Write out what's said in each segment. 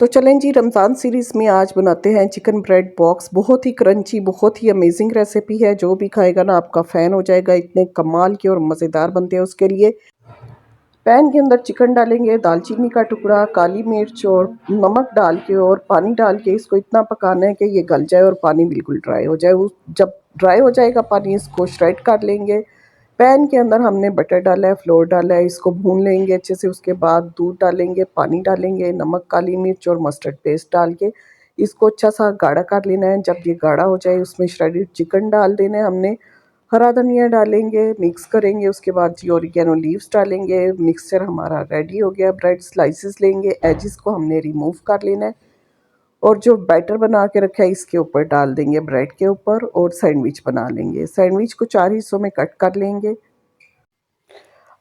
तो चलें जी, रमज़ान सीरीज़ में आज बनाते हैं चिकन ब्रेड बॉक्स। बहुत ही क्रंची, बहुत ही अमेजिंग रेसिपी है। जो भी खाएगा ना आपका फ़ैन हो जाएगा। इतने कमाल के और मज़ेदार बनते हैं। उसके लिए पैन के अंदर चिकन डालेंगे, दालचीनी का टुकड़ा, काली मिर्च और नमक डाल के और पानी डाल के इसको इतना पकाना है कि ये गल जाए और पानी बिल्कुल ड्राई हो जाए। जब ड्राई हो जाएगा पानी, इसको श्रेड कर लेंगे। पैन के अंदर हमने बटर डाला है, फ्लोर डाला है, इसको भून लेंगे अच्छे से। उसके बाद दूध डालेंगे, पानी डालेंगे, नमक, काली मिर्च और मस्टर्ड पेस्ट डाल के इसको अच्छा सा गाढ़ा कर लेना है। जब ये गाढ़ा हो जाए उसमें श्रेडेड चिकन डाल देना है हमने, हरा धनिया डालेंगे, मिक्स करेंगे। उसके बाद जी ऑरिगेनो लीव्स डालेंगे। मिक्सचर हमारा रेडी हो गया। ब्रेड स्लाइसेस लेंगे, एजिस को हमने रिमूव कर लेना है और जो बैटर बना के रखा है इसके ऊपर डाल देंगे, ब्रेड के ऊपर, और सैंडविच बना लेंगे। सैंडविच को 4 हिस्सों में कट कर लेंगे।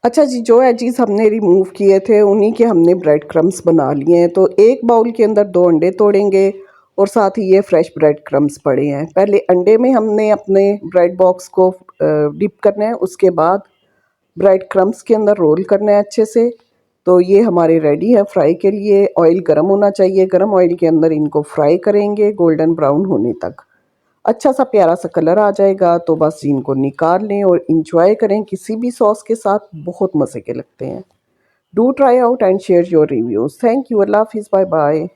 अच्छा जी, जो एजिस हमने रिमूव किए थे उन्हीं के हमने ब्रेड क्रम्स बना लिए हैं। तो एक बाउल के अंदर 2 अंडे तोड़ेंगे और साथ ही ये फ्रेश ब्रेड क्रम्स पड़े हैं। पहले अंडे में हमने अपने ब्रेड बॉक्स को डिप करना है, उसके बाद ब्रेड क्रम्स के अंदर रोल करना है अच्छे से। तो ये हमारे रेडी है फ्राई के लिए। ऑयल गर्म होना चाहिए, गर्म ऑयल के अंदर इनको फ्राई करेंगे गोल्डन ब्राउन होने तक। अच्छा सा प्यारा सा कलर आ जाएगा तो बस इनको निकाल लें और इंजॉय करें किसी भी सॉस के साथ। बहुत मज़े के लगते हैं। Do try out and share your reviews. Thank you. अल्लाह हाफिज़। Bye bye.